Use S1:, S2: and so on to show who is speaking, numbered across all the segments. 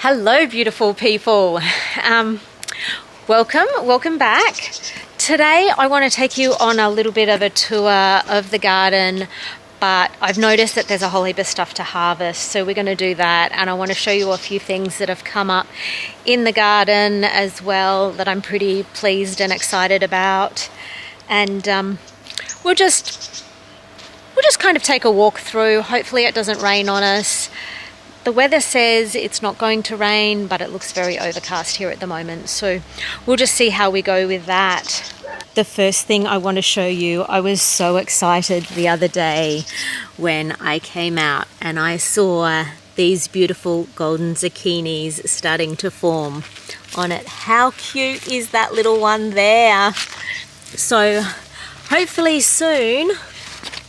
S1: Hello beautiful people. Welcome back. Today I want to take you on a little bit of a tour of the garden, but I've noticed that there's a whole heap of stuff to harvest, so we're going to do that, and I want to show you a few things that have come up in the garden as well that I'm pretty pleased and excited about. And we'll just kind of take a walk through. Hopefully it doesn't rain on us. The weather says it's not going to rain, but it looks very overcast here at the moment. So we'll just see how we go with that. The first thing I want to show you, I was so excited the other day when I came out and I saw these beautiful golden zucchinis starting to form on it. How cute is that little one there? So hopefully soon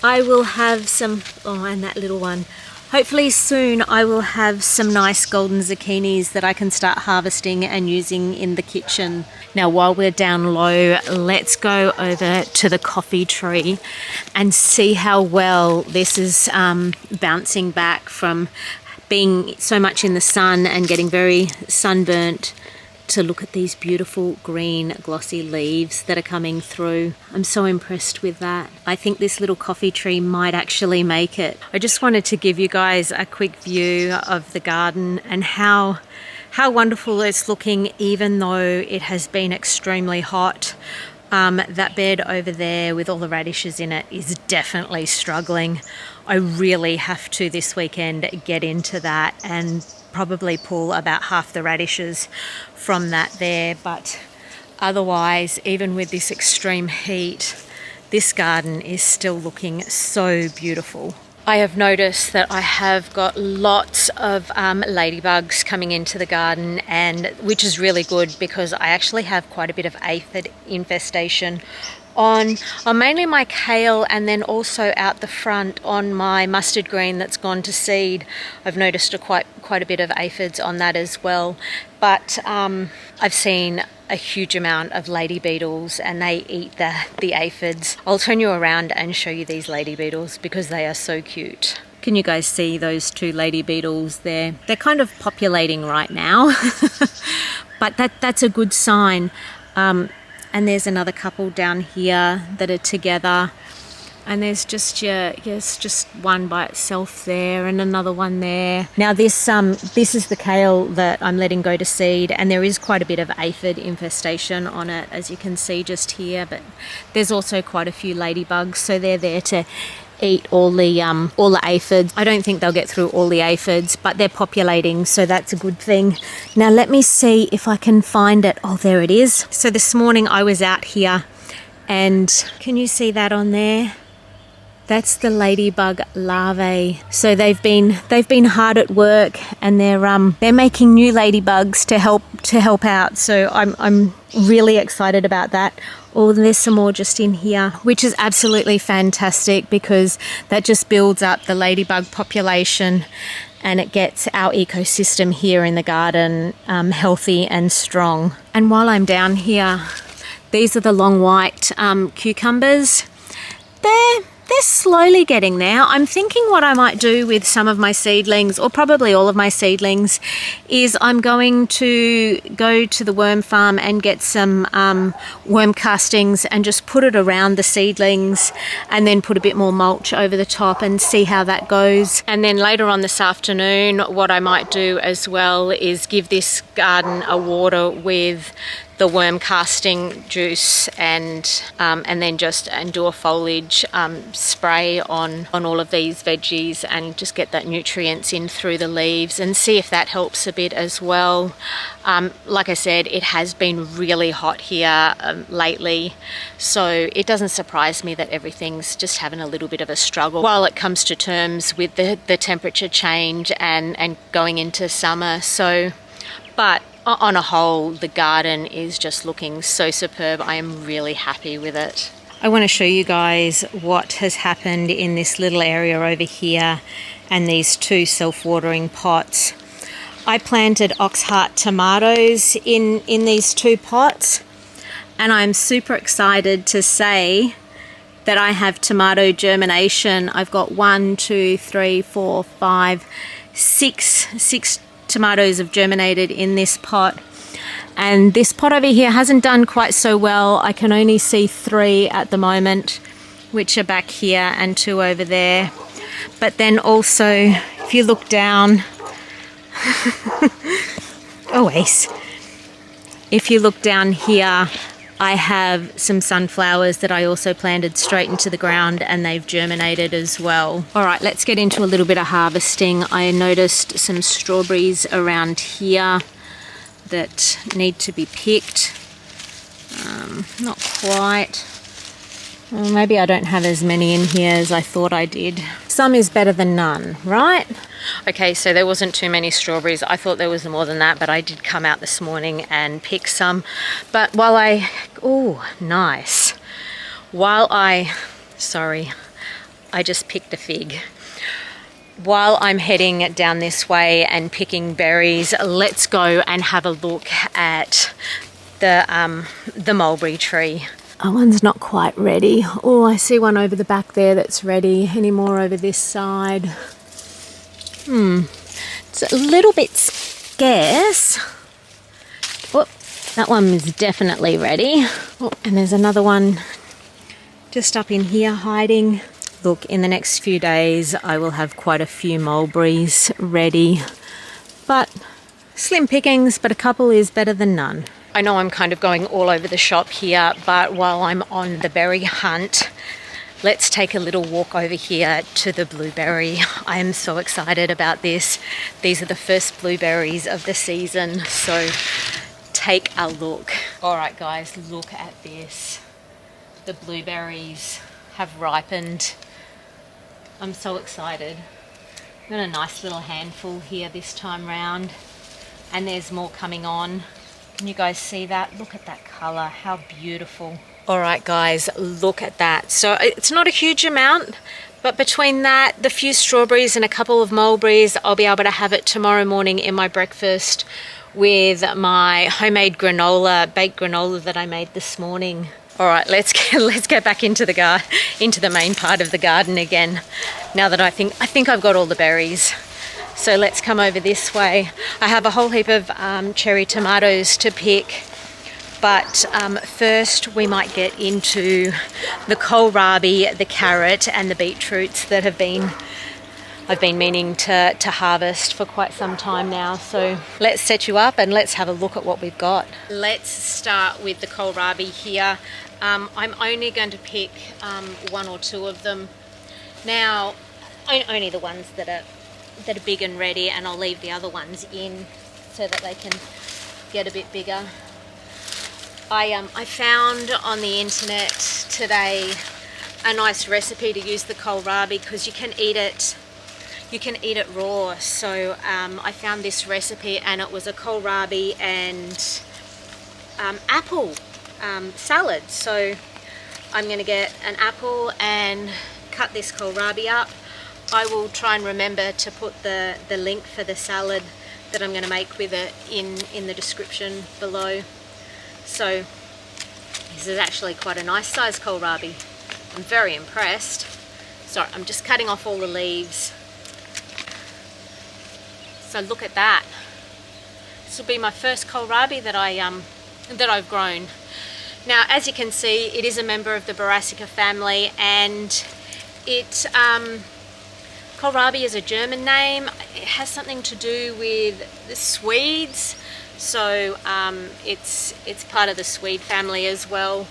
S1: I will have some, and that little one. Hopefully soon I will have some nice golden zucchinis that I can start harvesting and using in the kitchen. Now while we're down low, let's go over to the coffee tree and see how well this is bouncing back from being so much in the sun and getting very sunburnt, to look at these beautiful green glossy leaves that are coming through. I'm so impressed with that. I think this little coffee tree might actually make it. I just wanted to give you guys a quick view of the garden and how wonderful it's looking, even though it has been extremely hot. That bed over there with all the radishes in it is definitely struggling. I really have to this weekend get into that and probably pull about half the radishes from that there, but otherwise, even with this extreme heat, this garden is still looking so beautiful. I have noticed that I have got lots of ladybugs coming into the garden, and which is really good because I actually have quite a bit of aphid infestation on mainly my kale, and then also out the front on my mustard green that's gone to seed. I've noticed quite a bit of aphids on that as well, but I've seen a huge amount of lady beetles, and they eat the aphids. I'll turn you around and show you these lady beetles because they are so cute. Can you guys see those two lady beetles there? They're kind of populating right now, but that's a good sign. And there's another couple down here that are together. And there's just one by itself there and another one there. Now this is the kale that I'm letting go to seed, and there is quite a bit of aphid infestation on it, as you can see just here, but there's also quite a few ladybugs, so they're there to eat all the aphids. I don't think they'll get through all the aphids, but they're populating, so that's a good thing. Now let me see if I can find it. Oh, there it is. So this morning I was out here, and can you see that on there? That's the ladybug larvae. So they've been hard at work, and they're making new ladybugs to help out. So I'm really excited about that. Oh, there's some more just in here, which is absolutely fantastic because that just builds up the ladybug population, and it gets our ecosystem here in the garden healthy and strong. And while I'm down here, these are the long white cucumbers. They're slowly getting there. I'm thinking what I might do with some of my seedlings, or probably all of my seedlings, is I'm going to go to the worm farm and get some worm castings and just put it around the seedlings, and then put a bit more mulch over the top and see how that goes. And then later on this afternoon, what I might do as well is give this garden a water with the worm casting juice, and then just do a foliage spray on all of these veggies, and just get that nutrients in through the leaves and see if that helps a bit as well. Like I said, it has been really hot here lately, so it doesn't surprise me that everything's just having a little bit of a struggle while it comes to terms with the temperature change and going into summer. So, but on a whole, the garden is just looking so superb. I am really happy with it. I want to show you guys what has happened in this little area over here and these two self-watering pots. I planted oxheart tomatoes in these two pots, and I'm super excited to say that I have tomato germination. I've got 1, 2, 3, 4, 5, 6 tomatoes have germinated in this pot. And this pot over here hasn't done quite so well. I can only see 3 at the moment, which are back here and 2 over there. But then also, if you look down, oh Ace, if you look down here, I have some sunflowers that I also planted straight into the ground, and they've germinated as well. All right, let's get into a little bit of harvesting. I noticed some strawberries around here that need to be picked. Not quite. Well, maybe I don't have as many in here as I thought I did. Some is better than none, right? Okay, so there wasn't too many strawberries. I thought there was more than that, but I did come out this morning and pick some. But while oh, nice. Sorry, I just picked a fig. While I'm heading down this way and picking berries, let's go and have a look at the mulberry tree. Oh, one's not quite ready. Oh, I see one over the back there that's ready. Any more over this side? It's a little bit scarce. Oh, that one is definitely ready. Oh, and there's another one just up in here hiding. Look, in the next few days, I will have quite a few mulberries ready. But slim pickings, but a couple is better than none. I know I'm kind of going all over the shop here, but while I'm on the berry hunt, let's take a little walk over here to the blueberry. I am so excited about this. These are the first blueberries of the season, so take a look. All right, guys, look at this. The blueberries have ripened. I'm so excited. Got a nice little handful here this time round, and there's more coming on. Can you guys see that? Look at that colour, how beautiful. All right, guys, look at that. So it's not a huge amount, but between that, the few strawberries and a couple of mulberries, I'll be able to have it tomorrow morning in my breakfast with my homemade granola, baked granola that I made this morning. All right, let's get back into the main part of the garden again. Now that I think I've got all the berries. So let's come over this way. I have a whole heap of cherry tomatoes to pick, but first we might get into the kohlrabi, the carrot and the beetroots that I've been meaning to harvest for quite some time now. So let's set you up and let's have a look at what we've got. Let's start with the kohlrabi here. I'm only going to pick 1 or 2 of them. Now, only the ones that are big and ready, and I'll leave the other ones in so that they can get a bit bigger. I found on the internet today a nice recipe to use the kohlrabi because you can eat it raw. So I found this recipe, and it was a kohlrabi and apple salad. So I'm going to get an apple and cut this kohlrabi up. I will try and remember to put the link for the salad that I'm going to make with it in the description below. So this is actually quite a nice size kohlrabi. I'm very impressed. Sorry, I'm just cutting off all the leaves. So look at that. This will be my first kohlrabi that I've grown. Now, as you can see, it is a member of the Brassica family, and kohlrabi is a German name. It has something to do with the Swedes, so it's part of the Swede family as well.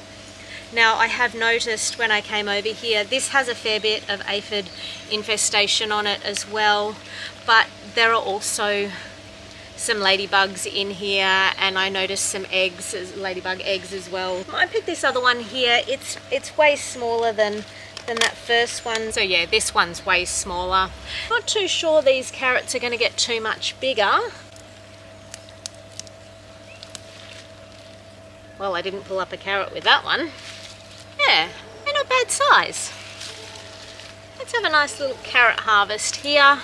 S1: Now, I have noticed when I came over here, this has a fair bit of aphid infestation on it as well, but there are also some ladybugs in here, and I noticed some eggs, ladybug eggs as well. I picked this other one here. It's way smaller than that first one. So yeah, this one's way smaller. Not too sure these carrots are going to get too much bigger. Well, I didn't pull up a carrot with that one. Yeah, they're not bad size. Let's have a nice little carrot harvest here.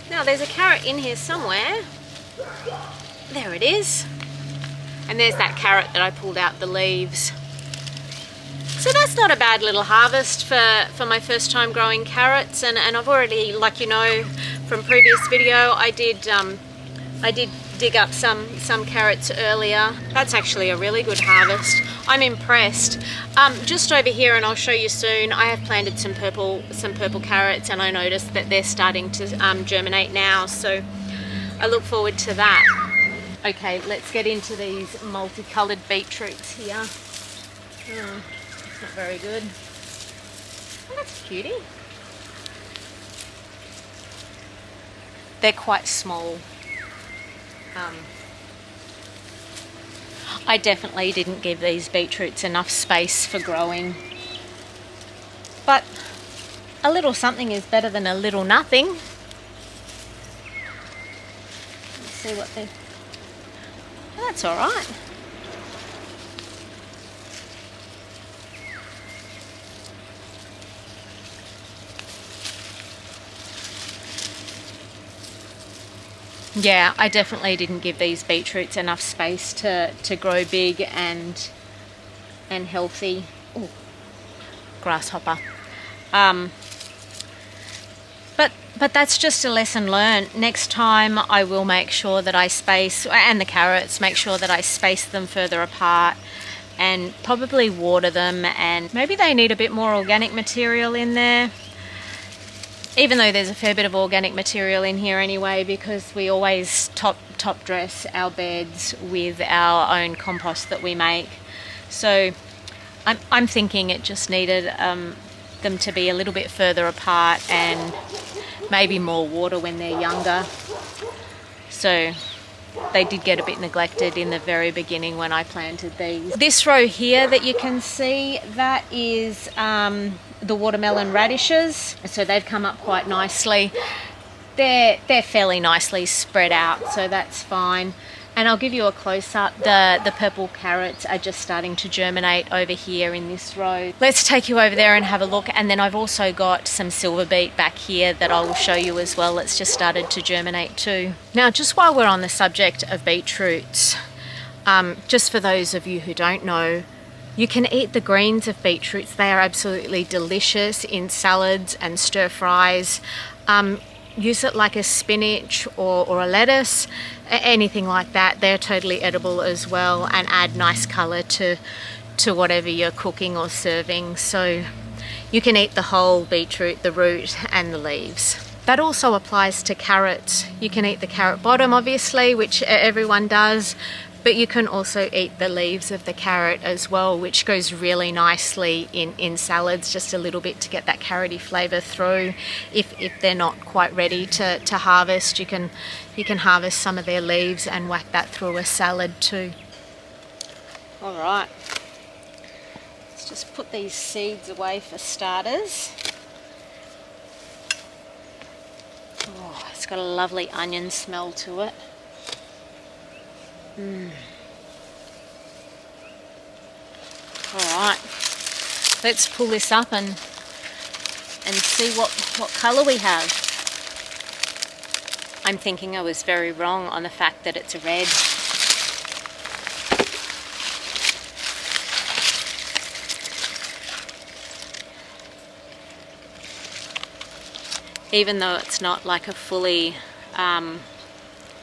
S1: Now there's a carrot in here somewhere. There it is. And there's that carrot that I pulled out the leaves. So that's not a bad little harvest for my first time growing carrots, and I've already, like you know from previous video, I did dig up some carrots earlier. That's actually a really good harvest. I'm impressed. Just over here, and I'll show you soon, I have planted some purple carrots, and I noticed that they're starting to germinate now, so I look forward to that. Okay, let's get into these multicolored beetroots here. Oh, it's not very good. Oh, that's a cutie. They're quite small. I definitely didn't give these beetroots enough space for growing. But a little something is better than a little nothing. Let's see what they... Oh, that's all right. Yeah, I definitely didn't give these beetroots enough space to grow big and healthy. Ooh, grasshopper. But that's just a lesson learned. Next time I will make sure that I space, and the carrots, make sure that I space them further apart and probably water them, and maybe they need a bit more organic material in there. Even though there's a fair bit of organic material in here anyway, because we always top dress our beds with our own compost that we make. So I'm thinking it just needed them to be a little bit further apart and maybe more water when they're younger. So they did get a bit neglected in the very beginning when I planted these. This row here that you can see, that is the watermelon radishes. So they've come up quite nicely. They're fairly nicely spread out, so that's fine. And I'll give you a close-up. The purple carrots are just starting to germinate over here in this row. Let's take you over there and have a look. And then I've also got some silver beet back here that I will show you as well. It's just started to germinate too. Now, just while we're on the subject of beetroots, just for those of you who don't know, you can eat the greens of beetroots. They are absolutely delicious in salads and stir fries. Use it like a spinach or a lettuce, anything like that. They're totally edible as well and add nice colour to whatever you're cooking or serving. So you can eat the whole beetroot, the root and the leaves. That also applies to carrots. You can eat the carrot bottom, obviously, which everyone does, but you can also eat the leaves of the carrot as well, which goes really nicely in salads, just a little bit to get that carroty flavour through. If they're not quite ready to harvest, you can harvest some of their leaves and whack that through a salad too. All right, let's just put these seeds away for starters. Oh, it's got a lovely onion smell to it. Alright, let's pull this up and see what colour we have. I'm thinking I was very wrong on the fact that it's a red. Even though it's not like a fully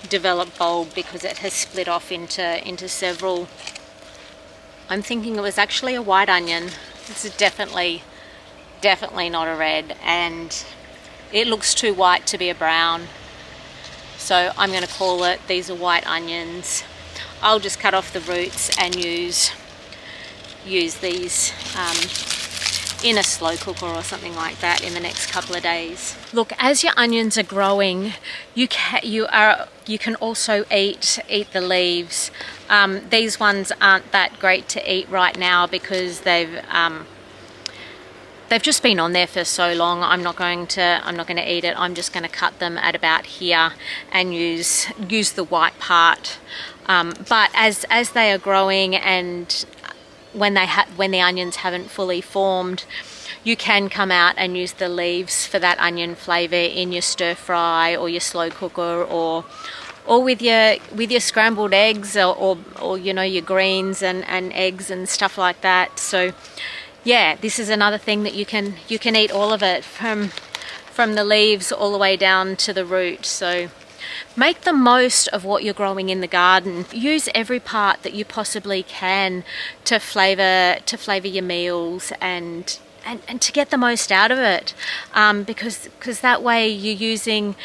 S1: developed bulb because it has split off into several. I'm thinking it was actually a white onion. This is definitely not a red, and it looks too white to be a brown. So I'm going to call it, these are white onions. I'll just cut off the roots and use these in a slow cooker or something like that in the next couple of days. Look, as your onions are growing, you can also eat the leaves. These ones aren't that great to eat right now because they've just been on there for so long. I'm not going to eat it. I'm just going to cut them at about here and use the white part. But as they are growing and when the onions haven't fully formed, you can come out and use the leaves for that onion flavour in your stir fry or your slow cooker or with your scrambled eggs or you know, your greens and eggs and stuff like that. So yeah, this is another thing that you can eat all of it from the leaves all the way down to the root. So make the most of what you're growing in the garden. Use every part that you possibly can to flavor your meals and to get the most out of it, because that way you're using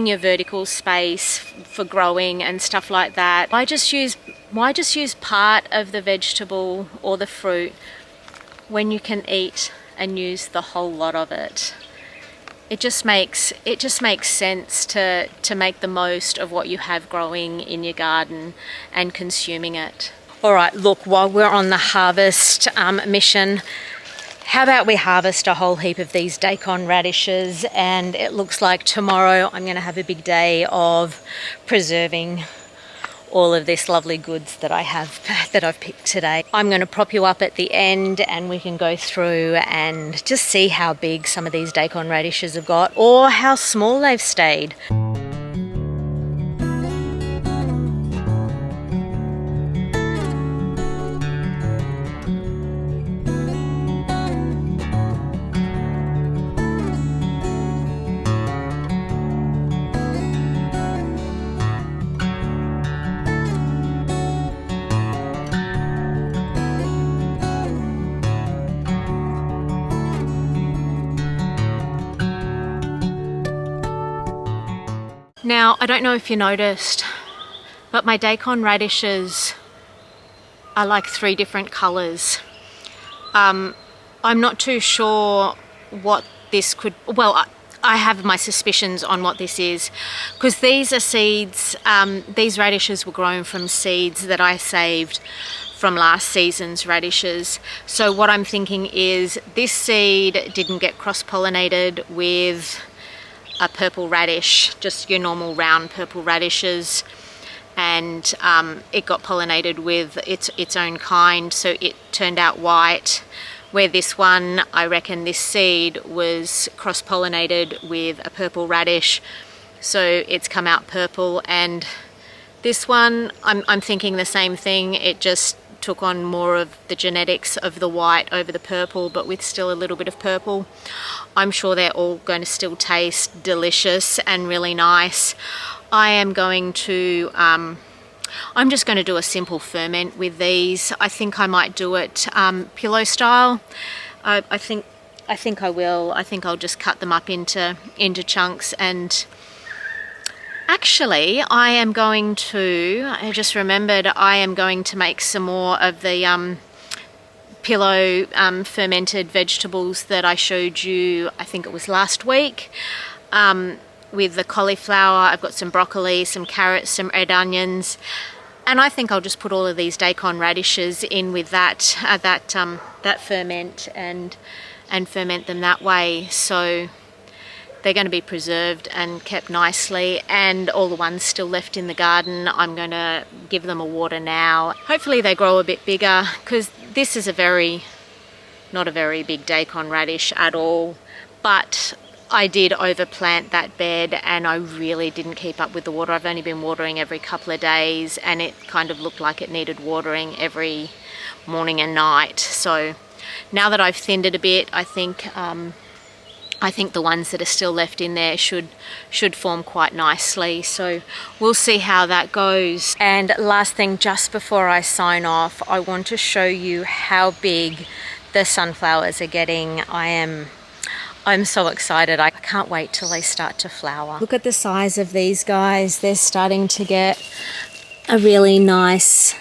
S1: your vertical space for growing and stuff like that. Why just use part of the vegetable or the fruit when you can eat and use the whole lot of it? It just makes sense to make the most of what you have growing in your garden and consuming it. All right, look, while we're on the harvest mission, how about we harvest a whole heap of these daikon radishes, and it looks like tomorrow I'm going to have a big day of preserving all of this lovely goods that I've picked today. I'm going to prop you up at the end and we can go through and just see how big some of these daikon radishes have got, or how small they've stayed. Now, I don't know if you noticed, but my daikon radishes are like 3 different colours. I'm not too sure what this could... Well, I have my suspicions on what this is, because these are seeds. These radishes were grown from seeds that I saved from last season's radishes. So what I'm thinking is this seed didn't get cross-pollinated with a purple radish, just your normal round purple radishes, and it got pollinated with its own kind, so it turned out white. Where this one, I reckon this seed was cross-pollinated with a purple radish, so it's come out purple. And this one, I'm thinking the same thing. It just took on more of the genetics of the white over the purple, but with still a little bit of purple. I'm sure they're all going to still taste delicious and really nice. I am going to, I'm just going to do a simple ferment with these. I think I might do it pillow style. I think I will. I think I'll just cut them up into chunks. And actually, I just remembered, I am going to make some more of the pillow fermented vegetables that I showed you, I think it was last week, with the cauliflower. I've got some broccoli, some carrots, some red onions, and I think I'll just put all of these daikon radishes in with that ferment and ferment them that way. So they're going to be preserved and kept nicely, and all the ones still left in the garden, I'm going to give them a water now. Hopefully they grow a bit bigger, because this is not a very big daikon radish at all, but I did overplant that bed and I really didn't keep up with the water. I've only been watering every couple of days, and it kind of looked like it needed watering every morning and night. So now that I've thinned it a bit, I think the ones that are still left in there should form quite nicely. So we'll see how that goes. And last thing, just before I sign off, I want to show you how big the sunflowers are getting. I'm so excited. I can't wait till they start to flower. Look at the size of these guys. They're starting to get a really nice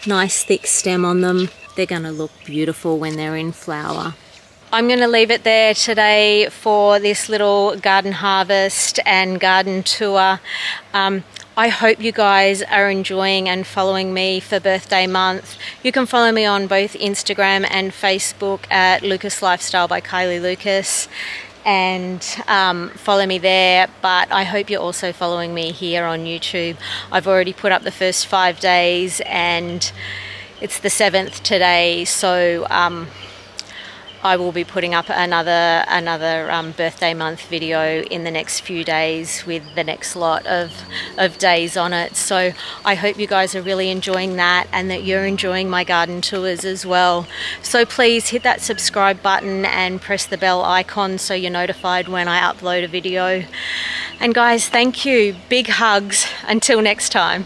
S1: thick stem on them. They're going to look beautiful when they're in flower. I'm going to leave it there today for this little garden harvest and garden tour. I hope you guys are enjoying and following me for birthday month. You can follow me on both Instagram and Facebook at Lucas Lifestyle by Kylie Lucas, and follow me there. But I hope you're also following me here on YouTube. I've already put up the first 5 days and it's the 7th today, so I will be putting up another birthday month video in the next few days with the next lot of days on it. So I hope you guys are really enjoying that and that you're enjoying my garden tours as well. So please hit that subscribe button and press the bell icon so you're notified when I upload a video. And guys, thank you. Big hugs. Until next time.